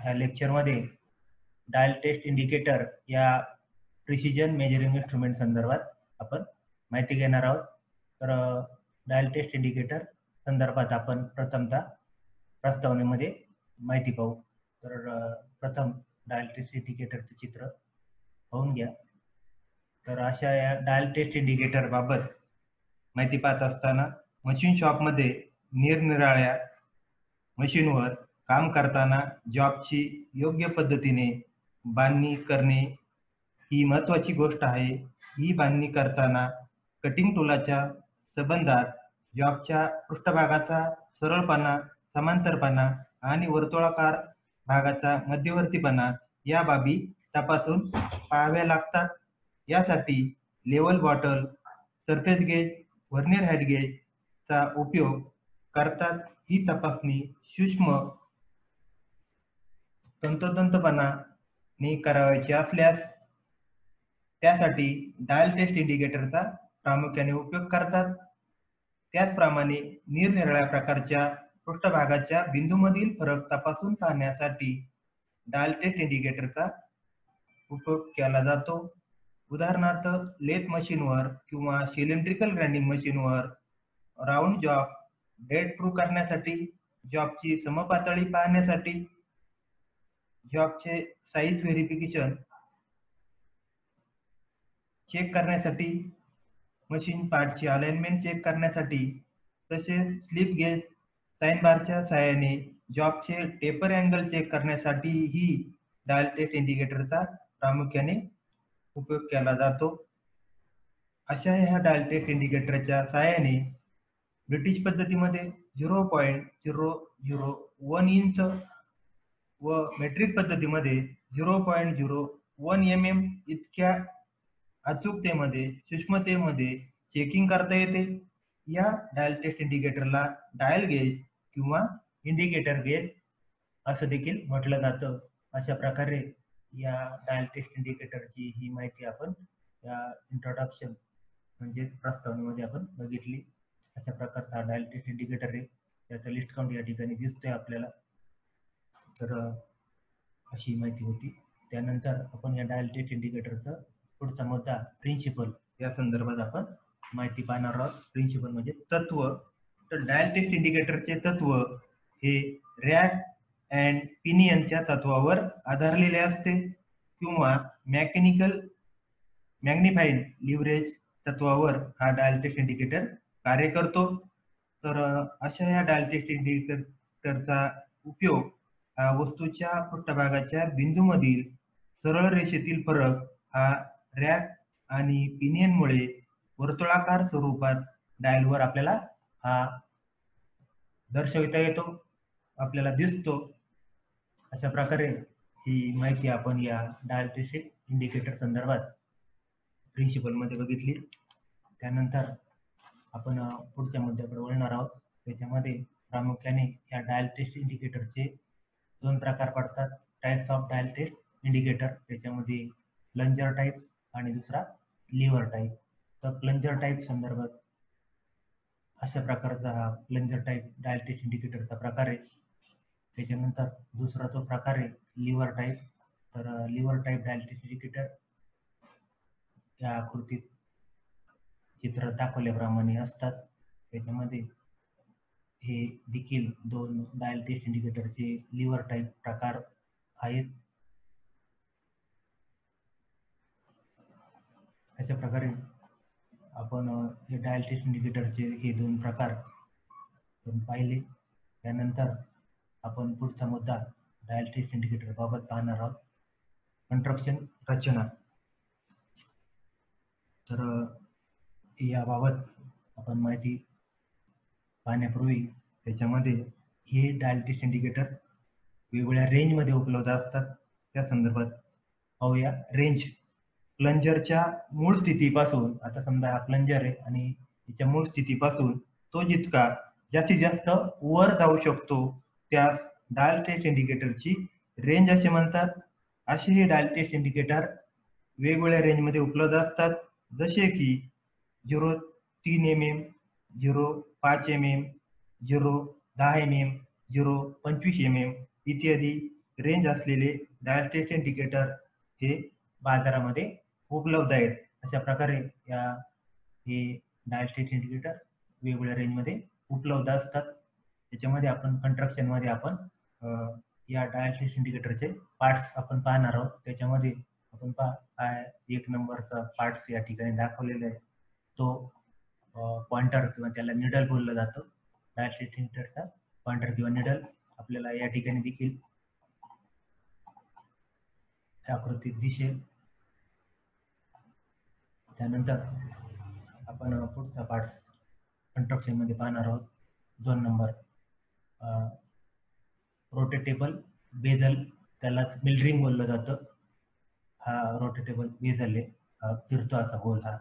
ह्या लेक्चरमध्ये dial test indicator या प्रिसिजन मेजरिंग इन्स्ट्रुमेंट संदर्भात आपण माहिती घेणार आहोत. तर डायल टेस्ट इंडिकेटर संदर्भात आपण प्रथमतः प्रस्तावनेमध्ये माहिती पाहू. तर प्रथम डायल टेस्ट इंडिकेटरचे चित्र पाहून घ्या. तर अशा या डायल टेस्ट इंडिकेटर बाबत माहिती पाहत असताना मशीन शॉपमध्ये निरनिराळ्या मशीनवर काम करताना जॉबची योग्य पद्धतीने बांधणी करणे ही महत्त्वाची गोष्ट आहे. ही बांधणी करताना कटिंग टूलाच्या संबंधात जॉबच्या पृष्ठभागाचा सरळपणा, समांतरपणा आणि वर्तुळाकार भागाचा मध्यवर्तीपणा या बाबी तपासून पाहाव्या लागतात. यासाठी level bottle, surface gauge, vernier height गेजचा उपयोग करतात. ही तपासणी सूक्ष्म तंतोतंतपणाने करावयाची असल्यास त्यासाठी डायल टेस्ट इंडिकेटरचा प्रामुख्याने उपयोग करतात. त्याचप्रमाणे निरनिराळ्या प्रकारच्या पृष्ठभागाच्या बिंदूमधील फरक तपासून पाहण्यासाठी डायल टेस्ट इंडिकेटरचा उपयोग केला जातो. उदाहरणार्थ लेथ मशीनवर किंवा सिलेंड्रिकल ग्राइंडिंग मशीनवर राऊंड जॉब डेड प्रूव्ह करण्यासाठी, जॉबची समपातळी पाहण्यासाठी, जॉबचे साईज व्हेरिफिकेशन चेक करण्यासाठी, मशीन पार्टची अलाइनमेंट चेक करण्यासाठी, तसेच स्लिप गेज साइन बारच्या सहाय्याने जॉबचे टेपर अँगल चेक करण्यासाठी ही डायल टेस्ट इंडिकेटरचा प्रामुख्याने उपयोग केला जातो. अशा ह्या डायल टेस्ट इंडिकेटरच्या सहाय्याने ब्रिटिश पद्धतीमध्ये 0.001 इंच व मेट्रिक पद्धतीमध्ये 0.01 mm इतक्या अचूकतेमध्ये, सूक्ष्मतेमध्ये चेकिंग करता येते. या डायल टेस्ट इंडिकेटरला डायल गेज किंवा इंडिकेटर गेज असं देखील म्हटलं जातं. अशा प्रकारे या डायल टेस्ट इंडिकेटरची ही माहिती आपण या इंट्रोडक्शन म्हणजे प्रस्तावनेमध्ये आपण बघितली. अशा प्रकारचा डायल टेस्ट इंडिकेटर आहे. त्याचा लिस्ट काउंट या ठिकाणी दिसतोय आपल्याला. तर अशी माहिती होती. त्यानंतर आपण या डायल टेस्ट इंडिकेटरचा पुढचा मुद्दा प्रिन्सिपल या संदर्भात आपण माहिती पाहणार आहोत. प्रिन्सिपल म्हणजे तत्व. तर डायल टेस्ट इंडिकेटरचे तत्व हे रॅक अँड पिनियनच्या तत्वावर आधारलेले असते किंवा मेकॅनिकल मॅग्निफाइंग लिव्हरेज तत्वावर हा डायल टेस्ट इंडिकेटर कार्य करतो. तर अशा या डायल टेस्ट इंडिकेटरचा उपयोग वस्तूच्या पृष्ठभागाच्या बिंदूमधील सरळ रेषेतील फरक हा रॅक आणि पिनियनमुळे वर्तुळाकार स्वरूपात डायलवर आपल्याला हा दर्शविता येतो, आपल्याला दिसतो. अशा प्रकारे ही माहिती आपण या डायल टेस्ट इंडिकेटर संदर्भात प्रिन्सिपल मध्ये बघितली. त्यानंतर आपण पुढच्या मुद्द्याकडे वळणार आहोत. त्याच्यामध्ये प्रामुख्याने या डायल टेस्ट इंडिकेटरचे दोन प्रकार पडतात. Types of dial test indicator. त्याच्यामध्ये प्लंजर टाइप आणि दुसरा लिव्हर टाइप. तर प्लंजर टाइप संदर्भात अशा प्रकारचा हा प्लंजर टाइप डायल टेस्ट इंडिकेटरचा प्रकार आहे. त्याच्यानंतर दुसरा तो प्रकार आहे लिव्हर टाइप. तर lever type dial test indicator या आकृतीत चित्र दाखवल्याप्रमाणे असतात. त्याच्यामध्ये हे देखील दोन डायल टेस्ट इंडिकेटरचे लिव्हर टाइप प्रकार आहेत. अशा प्रकारे आपण हे डायल टेस्ट इंडिकेटरचे हे दोन प्रकार पाहिले. त्यानंतर आपण पुढचा मुद्दा डायल टेस्ट इंडिकेटर बाबत पाहणार आहोत. कंस्ट्रक्शन, रचना. तर याबाबत आपण माहिती पाहण्यापूर्वी त्याच्यामध्ये हे डायल टेस्ट इंडिकेटर वेगवेगळ्या रेंजमध्ये उपलब्ध असतात. त्या संदर्भात पाहूया. रेंज प्लंजरच्या मूळ स्थितीपासून, आता समजा हा प्लंजर आहे आणि त्याच्या मूळ स्थितीपासून तो जितका जास्तीत जास्त वर जाऊ शकतो त्यास डायल टेस्ट इंडिकेटरची रेंज असे म्हणतात. असे हे डायल टेस्ट इंडिकेटर वेगवेगळ्या रेंजमध्ये उपलब्ध असतात. जसे की 0.3 mm, 0.5 mm, 0.10 mm, 0.25 mm इत्यादी रेंज असलेले डायल टेस्ट इंडिकेटर हे बाजारामध्ये उपलब्ध आहेत. अशा प्रकारे हे डायल टेस्ट इंडिकेटर वेगवेगळ्या रेंजमध्ये उपलब्ध असतात. त्याच्यामध्ये आपण कंस्ट्रक्शन मध्ये आपण या डायल टेस्ट इंडिकेटरचे पार्ट्स आपण पाहणार आहोत. त्याच्यामध्ये आपण पहा 1 नंबरचा पार्ट्स या ठिकाणी दाखवलेला आहे. तो पॉइंटर किंवा त्याला निडल बोललं जातं. डायल टेस्ट इंडिकेटरचा पॉइंटर किंवा निडल आपल्याला या ठिकाणी देखील आकृतीत दिसेल. त्यानंतर आपण पुढचा पार्ट्स कंस्ट्रक्शन मध्ये पाहणार आहोत. 2 नंबर रोटेटेबल बेझल, त्याला मिलरिंग बोललं जातं. हा रोटेटेबल बेझल आहे, फिरतो असा गोल हा.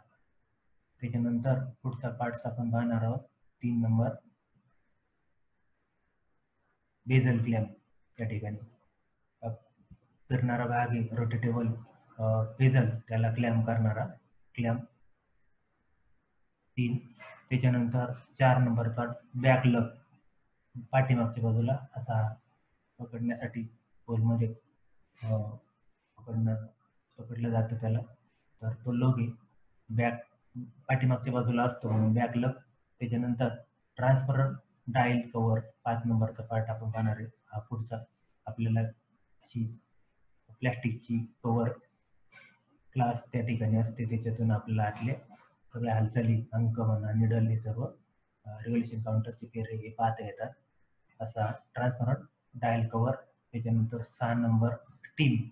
त्याच्यानंतर पुढचा पार्ट्स आपण पाहणार आहोत 3 नंबर बेझल क्लॅम्प. या ठिकाणी फिरणारा भाग आहे रोटेटेबल बेझल, त्याला क्लॅम्प करणारा क्लॅम्प 3. त्याच्यानंतर 4 नंबर पार्ट बॅकलग, पाठीमागच्या बाजूला असा पकडण्यासाठी गोलमध्ये पकडलं जातं त्याला, तर तो लग आहे. बॅक पाठीमागच्या बाजूला असतो म्हणून बॅकलग. त्याच्यानंतर ट्रान्सपरंट डायल कव्हर 5 नंबरचा पार्ट आपण पाहणार आहे. हा पुढचा आपल्याला अशी प्लॅस्टिकची कव्हर क्लास त्या ठिकाणी असते, त्याच्यातून आपल्याला आतल्या सगळ्या हालचाली, अंक म्हणा, निडल, हे सर्व रिव्होल्यूशन काउंटरचे पेरे हे पाहता येतात. असा ट्रान्सपरंट डायल कव्हर. त्याच्यानंतर 6 नंबर स्टीम,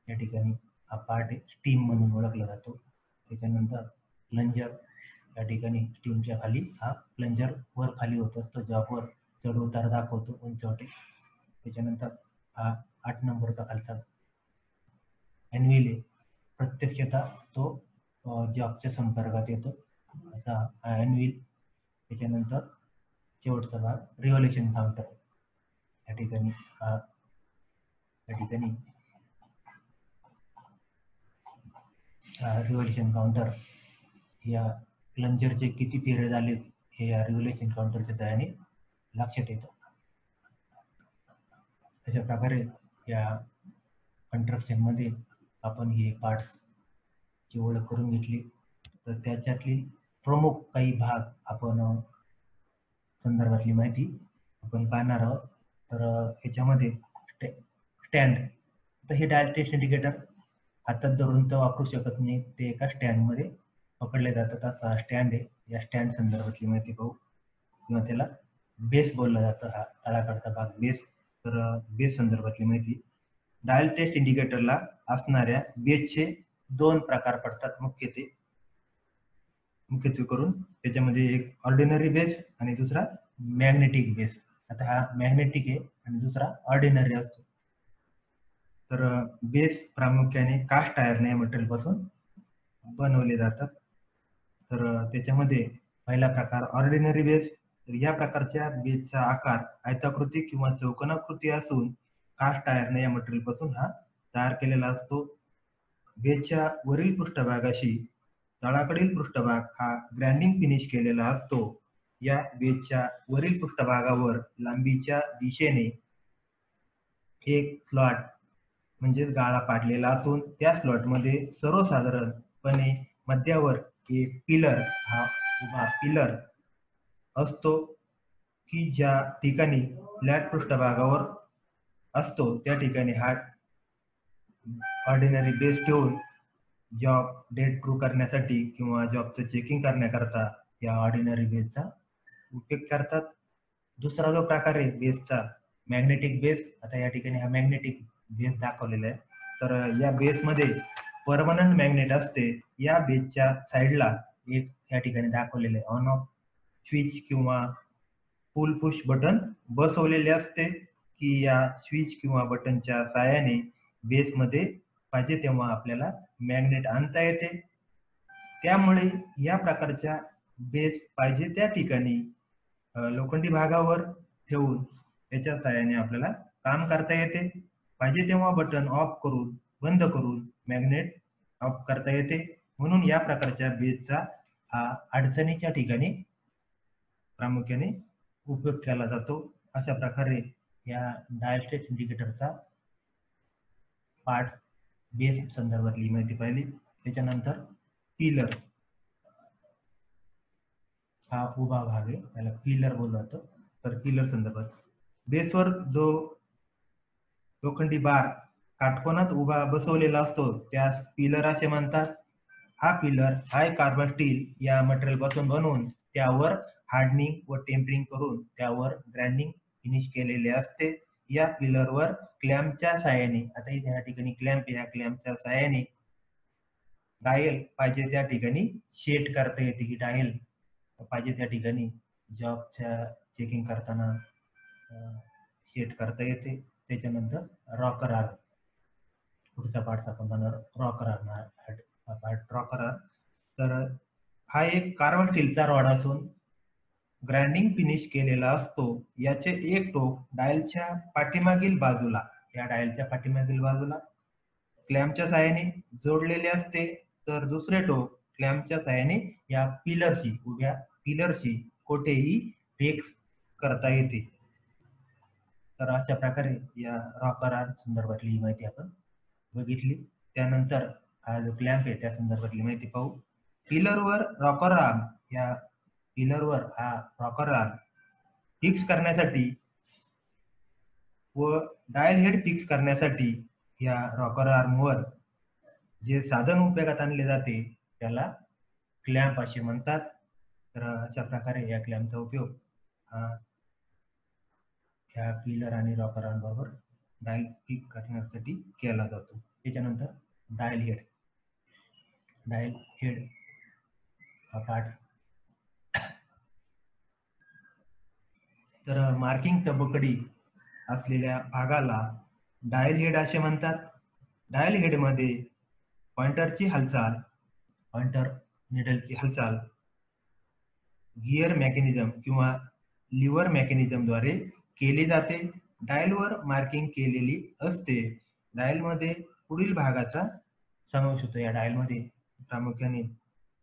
या ठिकाणी हा पार्ट आहे, स्टीम म्हणून ओळखला जातो. त्याच्यानंतर प्लंजर, या ठिकाणी स्टीमच्या खाली हा प्लंजर वर खाली होत असतो, जॉबवर चढ उतार दाखवतो, उंचवटे. त्याच्यानंतर हा 8 नंबरचा खालचा अॅन्व्हिल आहे, प्रत्यक्षतः तो जॉबच्या संपर्कात येतो असा हा अॅन्व्हिल. त्याच्यानंतर शेवटचा भाग रिव्होल्यूशन काउंटर. या ठिकाणी रिव्होल्यूशन काउंटर, या प्लंजरचे किती पेरे झालेत हे या रिव्होल्यूशन काउंटरच्या सहाय्याने लक्षात येतं. अशा प्रकारे या कंस्ट्रक्शन मध्ये आपण हे पार्ट्स ची ओळख करून घेतली. तर त्याच्यातली प्रमुख काही भाग आपण संदर्भातली माहिती आपण पाहणार आहोत. तर याच्यामध्ये स्टँड, तर हे डायल टेस्ट इंडिकेटर हातात धरून तर वापरू शकत नाही, ते एका स्टँड मध्ये पकडले जातात. असा स्टँड आहे. या स्टँड संदर्भातली माहिती पाहू, किंवा त्याला बेस बोललं जातं, हा तळाकडचा भाग बेस. तर बेस संदर्भातली माहिती, डायल टेस्ट इंडिकेटरला असणाऱ्या बेसचे 2 प्रकार पडतात मुख्यत्वे करून. त्याच्यामध्ये एक ऑर्डिनरी बेस आणि दुसरा मॅग्नेटिक बेस. आता हा मॅग्नेटिक आहे आणि दुसरा ऑर्डिनरी असतो. तर बेस प्रामुख्याने कास्ट आयर्न या मटेरियल पासून बनवले जातात. तर त्याच्यामध्ये पहिला प्रकार ऑर्डिनरी बेस. तर या प्रकारच्या बेसचा आकार आयताकृती किंवा चौकोनाकृती असून कास्ट आयर्न या मटेरियल पासून हा तयार केलेला असतो. बेसच्या वरील पृष्ठभागाशी तळाकडील पृष्ठभाग हा ग्राइंडिंग फिनिश केलेला असतो. या बेसच्या वरील पृष्ठभागावर लांबीच्या दिशेने एक स्लॉट म्हणजेच गाळा पाडलेला असून त्या स्लॉट मध्ये सर्वसाधारणपणे मध्यावर एक पिलर, हा उभा पिलर असतो, की ज्या ठिकाणी फ्लॅट पृष्ठभागावर असतो त्या ठिकाणी हा ऑर्डिनरी बेस ठेवून जॉब डेट ट्रू करण्यासाठी किंवा जॉबचं चेकिंग करण्याकरता या ऑर्डिनरी बेसचा उपयोग करतात. दुसरा जो प्रकार आहे बेसचा, मॅग्नेटिक बेस. आता या ठिकाणी हा मॅग्नेटिक बेस दाखवलेला आहे. तर या बेसमध्ये परमनंट मॅग्नेट असते. या बेसच्या साईडला एक या ठिकाणी दाखवलेले ऑन ऑफ स्विच किंवा पुल पुश बटन बसवलेले असते, की या स्विच किंवा बटनच्या साहाय्याने बेसमध्ये पाहिजे तेव्हा आपल्याला मॅग्नेट आणता येते. त्यामुळे या प्रकारच्या बेस पाहिजे त्या ठिकाणी लोखंडी भागावर ठेवून याच्या साहाय्याने आपल्याला काम करता येते. पाहिजे तेव्हा बटन ऑफ करून बंद करून मॅग्नेट ऑफ करता येते. म्हणून या प्रकारच्या बेसचा हा अडचणीच्या ठिकाणी प्रामुख्याने उपयोग केला जातो. अशा प्रकारे या डायल टेस्ट इंडिकेटरचा पार्ट्स बेस संदर्भातली माहिती पाहिली. त्याच्यानंतर पिलर, हा उभा भाग आहे, त्याला पिलर बोललं जातं. तर पिलर संदर्भात बेसवर जो लोखंडी बार काटकोनात उभा बसवलेला असतो त्यास पिलर असे म्हणतात. हा पिलर हाय कार्बन स्टील या मटेरियल पासून बनवून त्यावर हार्डनिंग व टेम्परिंग करून त्यावर ग्राइंडिंग फिनिश केलेले असते. या पिलरवर क्लॅम्पच्या साहाय्याने, आता इथे या ठिकाणी क्लॅम्प, या क्लॅम्पच्या साहाय्याने डायल पाहिजे त्या ठिकाणी सेट करता येते. ही डायल पाहिजे त्या ठिकाणी जॉबच्या चेकिंग करताना सेट करता येते. त्याच्यानंतर रॉकर आर्म, पुढचा पार्ट आपण बनवणार रॉकर आर्म. तर हा एक कार्बन स्टीलचा रॉड असून ग्राइंडिंग फिनिश केलेला असतो. याचे एक टोक डायलच्या पाठीमागील बाजूला, या डायलच्या पाठीमागील बाजूला क्लॅम्पच्या साहाय्याने जोडलेले असते, तर दुसरे टोक क्लॅम्पच्या साहाय्याने या पिलरशी, उभ्या पिलरशी कुठेही फिक्स करता येते. तर अशा प्रकारे या रॉकर आर्म संदर्भातली ही माहिती आपण बघितली. त्यानंतर हा जो क्लॅम्प आहे त्या संदर्भातली माहिती पाहू. पिलरवर रॉकर आर्म, या पिलरवर हा रॉकर आर्म फिक्स करण्यासाठी व डायल हेड फिक्स करण्यासाठी या रॉकर आर्मवर जे साधन उपयोगात आणले जाते त्याला क्लॅम्प असे म्हणतात. तर अशा प्रकारे या क्लॅम्पचा उपयोग ह्या पिलर आणि रॉकर आर्म बरोबर डायल फिक्स करण्यासाठी केला जातो. त्याच्यानंतर डायल हेड, डायल हेड हा पार्ट. तर मार्किंग तबकडी असलेल्या भागाला डायल हेड असे म्हणतात. डायल हेडमध्ये पॉइंटरची हालचाल, पॉइंटर निडलची हालचाल गिअर मेकॅनिझम किंवा लिव्हर मेकॅनिझमद्वारे केली जाते. डायलवर मार्किंग केलेली असते. डायलमध्ये पुढील भागाचा समावेश होतो. या डायलमध्ये प्रामुख्याने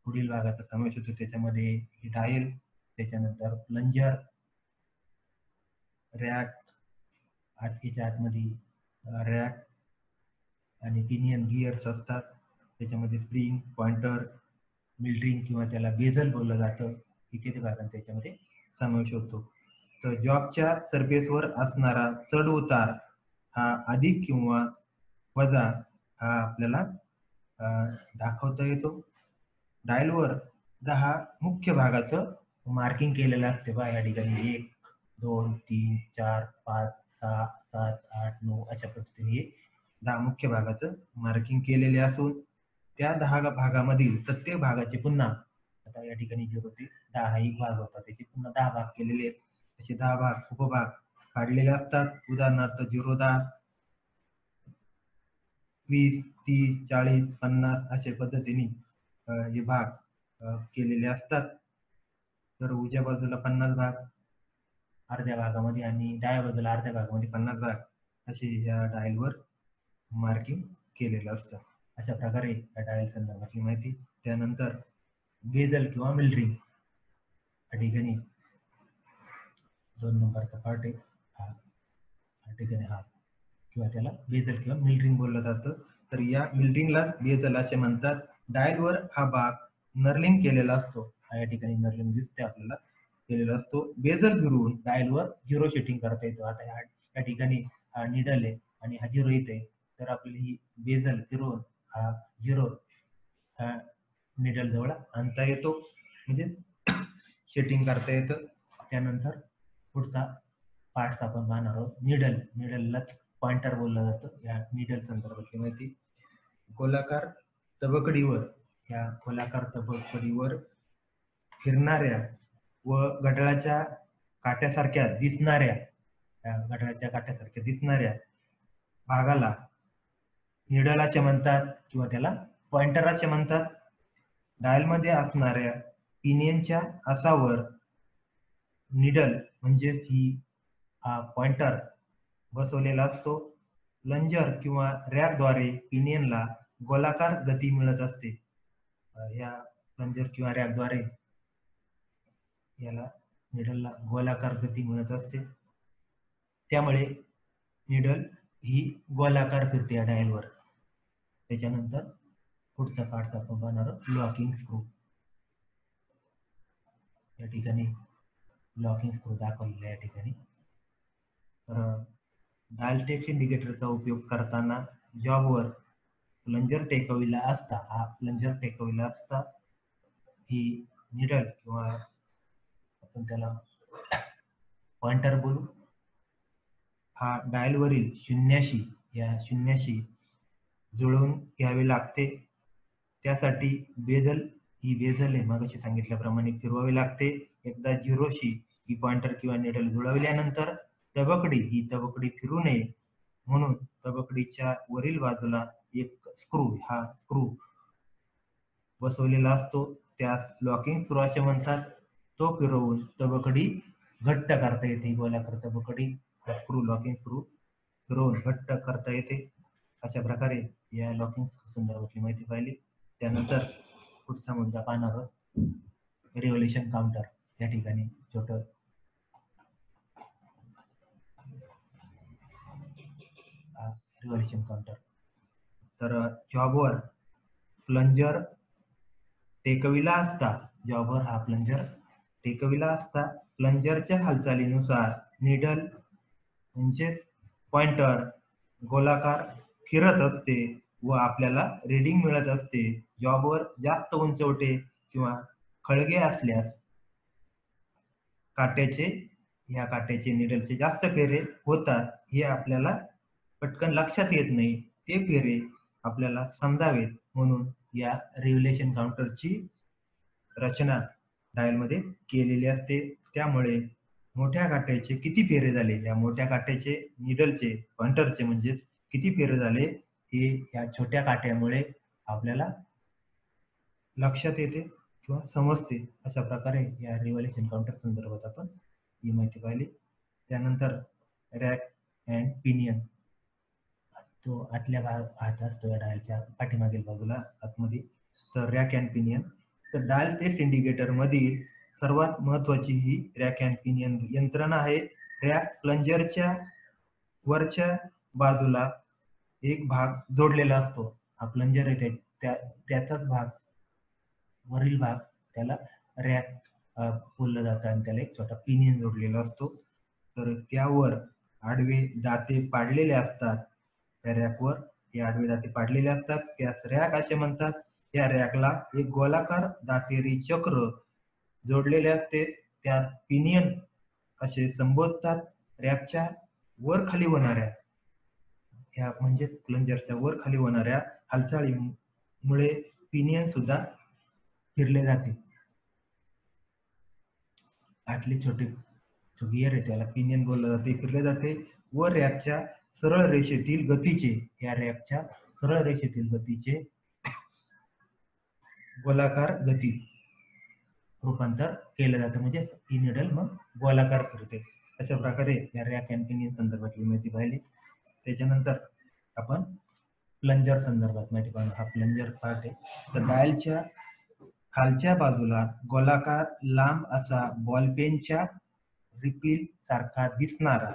पुढील भागाचा समावेश होतो. त्याच्यामध्ये डायल, त्याच्यानंतर प्लंजर, रॅक, याच्या आतमध्ये रॅक आणि पिनियन गिअर्स असतात. त्याच्यामध्ये स्प्रिंग, पॉइंटर, मिल्ड्रिंग किंवा त्याला बेझल बोललं जातं, इत्यादी भागांचा त्याच्यामध्ये समावेश होतो. तर जॉबच्या सरफेसवर असणारा चढ उतार हा अधिक किंवा वजा हा आपल्याला दाखवता येतो. डायलवर 10 मुख्य भागाचं मार्किंग केलेलं असते. बघा या ठिकाणी 1, 2, 3, 4, 5, 6, 7, 8, 9 अशा पद्धतीने हे 10 मुख्य भागाचं मार्किंग केलेले असून त्या 10 भागामधील प्रत्येक भागाचे पुन्हा, आता या ठिकाणी 0 ते 10 हा एक भाग होता, त्याचे पुन्हा 10 भाग केलेले आहेत. असे 10 भाग, उपभाग काढलेले असतात. उदाहरणार्थ 0, 10, 20, 30, 40, 50 अशा पद्धतीने हे भाग केलेले असतात. तर उजव्या बाजूला 50 भाग अर्ध्या भागामध्ये आणि डाव्या बाजूला अर्ध्या भागामध्ये 50 भाग असे या डायलवर मार्किंग केलेलं असतं. अशा प्रकारे या डायल संदर्भातली माहिती. त्यानंतर बेझल किंवा मिल्ड्रिंग, या ठिकाणी 2 नंबरचा पार्ट आहे हा ठिकाणी हा, किंवा त्याला बेझल किंवा मिल्ड्रिंग बोललं जातं. तर या मिल्ड्रिंगला बेझल असे म्हणतात. डायलवर हा भाग नर्लिंग केलेला असतो. हा या ठिकाणी नर्लिंग दिसते आपल्याला केलेला असतो. बेझल फिरवून डायलवर 0 सेटिंग करता येतो. आता या ठिकाणी हा निडल आहे आणि हा 0 येते, तर आपली ही बेझल फिरवून हा 0 हा निडल जवळ आणता येतो, म्हणजे सेटिंग करता येतं. त्यानंतर पुढचा पार्ट्स आपण पाहणार आहोत. निडल, निडललाच पॉइंटर बोललं जातं. या निडल संदर्भातली माहिती. गोलाकार तबकडीवर, या गोलाकार तबकडीवर फिरणाऱ्या व घड्याळाच्या काट्यासारख्या दिसणाऱ्या, घड्याळाच्या काट्यासारख्या दिसणाऱ्या भागाला निडल असे म्हणतात किंवा त्याला पॉइंटर असे म्हणतात. डायलमध्ये असणाऱ्या पिनियनच्या आसावर निडल म्हणजे ही हा पॉइंटर बसवलेला असतो. प्लंजर किंवा रॅकद्वारे पिनियनला गोलाकार गती मिळत असते. या प्लंजर किंवा रॅकद्वारे याला निडलला गोलाकार गती मिळत असते. त्यामुळे निडल ही गोलाकार फिरते या डायलवर. त्याच्यानंतर पुढचा पार्ट आपण पाहणार लॉकिंग स्क्रू. या ठिकाणी लॉकिंग स्क्रू दाखवलेला या ठिकाणी. तर डायल टेस्ट इंडिकेटरचा उपयोग करताना जॉबवर प्लंजर टेकविला असता, हा प्लंजर टेकविला असता, ही निडल किंवा आपण त्याला पॉइंटर बोलू, हा डायलवरील शून्याशी या शून्याशी जुळवून घ्यावे लागते. त्यासाठी बेझल, ही बेझल आहे मगाशी सांगितल्याप्रमाणे फिरवावी लागते. एकदा झिरोशी ही पॉइंटर किंवा निडल जुळवल्यानंतर तबकडी, ही तबकडी फिरू नये म्हणून तबकडीच्या वरील बाजूला एक स्क्रू, हा स्क्रू बसवलेला असतो, त्यास लॉकिंग स्क्रू असे म्हणतात. तो फिरवून तबकडी घट्ट करता येते. गोलाकार तबकडी स्क्रू, लॉकिंग स्क्रू फिरवून घट्ट करता येते. अशा प्रकारे या लॉकिंग संदर्भातली माहिती पाहिली. त्यानंतर पुढचा मुद्दा पाहणार आहोत रिव्होल्यूशन काउंटर. या ठिकाणी छोटं रिव्होल्यूशन काउंटर. तर जॉबवर प्लंजर टेकविला असता, जॉबवर हा प्लंजर टेकविला असता प्लंजरच्या हालचालीनुसार निडल म्हणजे पॉइंटर गोलाकार फिरत असते व आपल्याला रीडिंग मिळत असते. जॉबवर जास्त उंचवटे किंवा खळगे असल्यास काट्याचे, या काट्याचे निडलचे जास्त फेरे होतात, हे आपल्याला पटकन लक्षात येत नाही. ते फेरे आपल्याला समजावेत म्हणून या रिव्होल्यूशन काउंटरची रचना डायलमध्ये केलेली असते. त्यामुळे मोठ्या काट्याचे किती फेरे झाले, या मोठ्या काट्याचे निडलचे पॉइंटरचे म्हणजेच किती फेरे झाले, हे या छोट्या काट्यामुळे आपल्याला लक्षात येते किंवा समजते. अशा प्रकारे या रिव्होल्यूशन काउंटर संदर्भात आपण ही माहिती पाहिली. त्यानंतर रॅक अँड पिनियन, तो आतल्या भागात असतो या डायलच्या पाठीमागील बाजूला आतमध्ये. तर रॅक अँड पिनियन, तर डायल टेस्ट इंडिकेटर मधील सर्वात महत्वाची ही रॅक अँड पिनियन यंत्रणा आहे. रॅक प्लंजरच्या वरच्या बाजूला एक भाग जोडलेला असतो. हा प्लंजर आहे त्याचाच भाग, वरील भाग, त्याला रॅक बोललं जातं आणि त्याला एक छोटा पिनियन जोडलेला असतो. तर त्यावर आडवे दाते पाडलेले असतात. त्या रॅकवर हे आडवे दाते पाडलेले असतात, त्यास रॅक असे म्हणतात. या रॅकला एक गोलाकार दातेरी चक्र जोडलेले असते, त्यास पिनियन असे संबोधतात. रॅकच्या वर खाली होणाऱ्या, ह्या म्हणजेच प्लंजरच्या वर खाली होणाऱ्या हालचालीमुळे पिनियन सुद्धा फिरले जाते. आतले छोटे जो गिअर आहे त्याला पिनियन बोललं जाते, फिरले जाते. व रॅकच्या सरळ रेषेतील गतीचे, या रॅकच्या सरळ रेषेतील गतीचे गोलाकार गती रूपांतर केलं जातं, म्हणजे ही निडल मग गोलाकार फिरते. अशा प्रकारे या रॅक अँड पिनियन संदर्भातली माहिती पाहिली. त्याच्यानंतर आपण प्लंजर संदर्भात माहिती पाहणार. हा प्लंजर पार्ट आहे. तर डायलच्या खालच्या बाजूला गोलाकार लांब असा बॉलपेनच्या रिफिल सारखा दिसणारा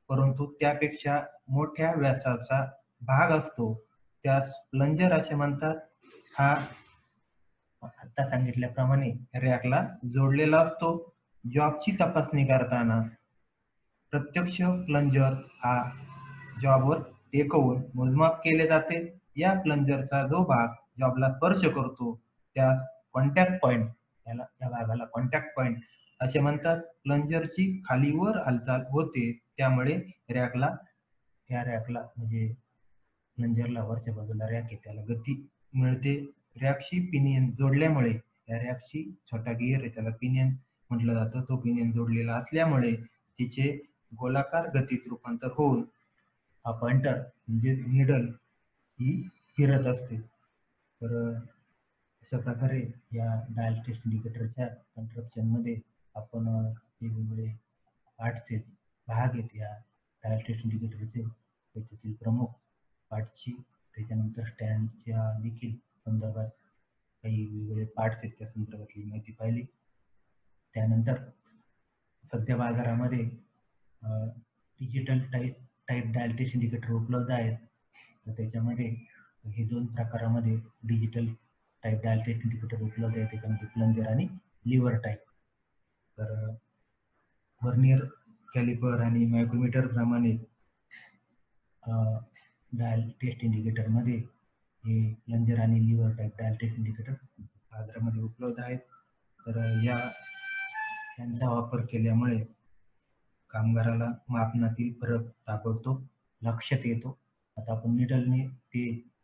परंतु त्यापेक्षा मोठ्या व्यासाचा भाग असतो, त्यास प्लंजर असे म्हणतात. हा आता सांगितल्याप्रमाणे रॅकला जोडलेला असतो. जॉबची तपासणी करताना प्रत्यक्ष प्लंजर हा जॉबवर टेकवून मोजमाप केले जाते. या प्लंजरचा जो भाग जॉबला स्पर्श करतो त्यास कॉन्टॅक्ट पॉइंट, या भागाला कॉन्टॅक्ट पॉइंट असे म्हणतात. प्लंजरची खालीवर हालचाल होते, त्यामुळे रॅकला, या रॅकला म्हणजे प्लंजरला वरच्या बाजूला रॅक आहे त्याला गती मिळते. रॅकशी पिनियन जोडल्यामुळे, या रॅकशी छोटा गिअर आहे त्याला पिनियन म्हटलं जातं, तो पिनियन जोडलेला असल्यामुळे तिचे गोलाकार गतीत रूपांतर होऊन हा पॉइंटर म्हणजे निडल ही फिरत असते. तर अशा प्रकारे या डायल टेस्ट इंडिकेटरच्या कन्स्ट्रक्शनमध्ये आपण वेगवेगळे पार्ट्स आहेत, भाग आहेत या डायल टेस्ट इंडिकेटरचे, त्याच्यातील प्रमुख पार्टची, त्याच्यानंतर स्टँडच्या देखील संदर्भात काही वेगवेगळे पार्ट्स आहेत त्या संदर्भातली माहिती पाहिली. त्यानंतर सध्या बाजारामध्ये digital type type dial test indicator उपलब्ध आहेत. तर त्याच्यामध्ये हे 2 प्रकारामध्ये digital type dial test indicator उपलब्ध आहे. त्याच्यामध्ये प्लंजर आणि लिव्हर टाईप. तर व्हर्नियर कॅलिपर आणि मायक्रोमीटर प्रमाणे डायल टेस्ट इंडिकेटरमध्ये हे प्लंजर आणि lever type dial test indicator बाजारामध्ये उपलब्ध आहेत. तर यांचा वापर केल्यामुळे कामगाराला मापनातील फरक ताबडतोब लक्षात येतो. आता आपण निडलने ते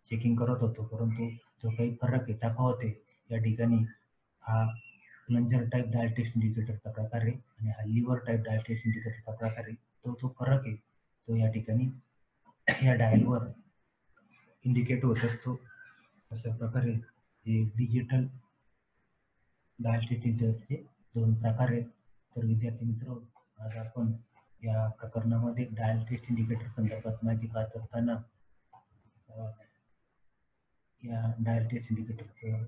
चेकिंग करत होतो, परंतु जो काही फरक आहे, तफावत आहे, या ठिकाणी हा प्लंजर टाईप डायल टेस्ट इंडिकेटरचा प्रकार आहे आणि हा लिव्हर टाईप डायल टेस्ट इंडिकेटरचा प्रकार आहे. तो फरक आहे तो या ठिकाणी या डायलवर इंडिकेट होत असतो. अशा प्रकारे हे डिजिटल डायल टेस्ट इंडिकेटरचे 2 प्रकार आहेत. तर विद्यार्थी मित्र, आज आपण या प्रकरणामध्ये डायल टेस्ट इंडिकेटर संदर्भात माहिती पाहत असताना या डायल टेस्ट इंडिकेटरचं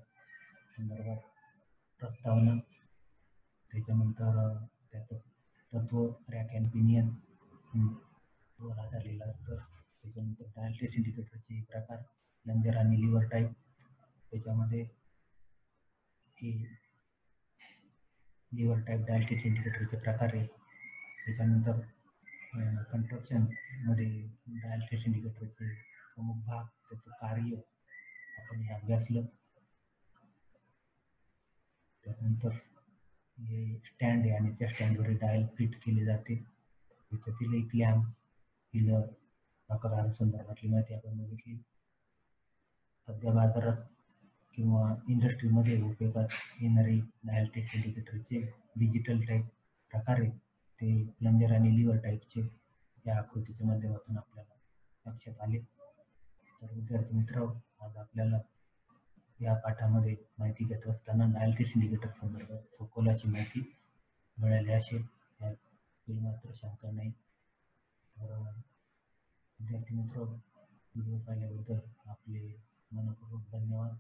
संदर्भात प्रस्तावना, त्याच्यानंतर त्याचं तत्व, रॅक अँड पिनियन वर आधारलेलं असतं. त्याच्यानंतर डायल टेस्ट इंडिकेटरचे प्रकार, प्लंजर आणि लिव्हर टाईप, त्याच्यामध्ये हे लिव्हर टाईप डायल टेस्ट इंडिकेटरचे प्रकार आहे. त्याच्यानंतर कंस्ट्रक्शनमध्ये डायल टेस्ट इंडिकेटरचे प्रमुख भाग, त्याचं कार्य आपण हे अभ्यासलं. त्यानंतर हे स्टँड आहे आणि त्या स्टँडवर डायल फिट केले जाते. त्याच्यातील एक लॅम्प, पिलर, आकार संदर्भातली माहिती आपण बघितली. सध्या बाजारात किंवा इंडस्ट्रीमध्ये उपयोगात येणारी डायल टेस्ट इंडिकेटरचे डिजिटल टाईप प्रकार आहे ते प्लंजर आणि लिव्हर टाईपचे या आकृतीच्या माध्यमातून आपल्याला लक्षात आले. तर विद्यार्थी मित्र, आज आपल्याला या पाठामध्ये माहिती घेत असताना डायल टेस्ट इंडिकेटर संदर्भात सखोल अशी माहिती मिळाली असेल, यात मात्र शंका नाही. तर विद्यार्थी मित्र, व्हिडिओ पाहिल्याबद्दल आपले मनपूर्वक धन्यवाद.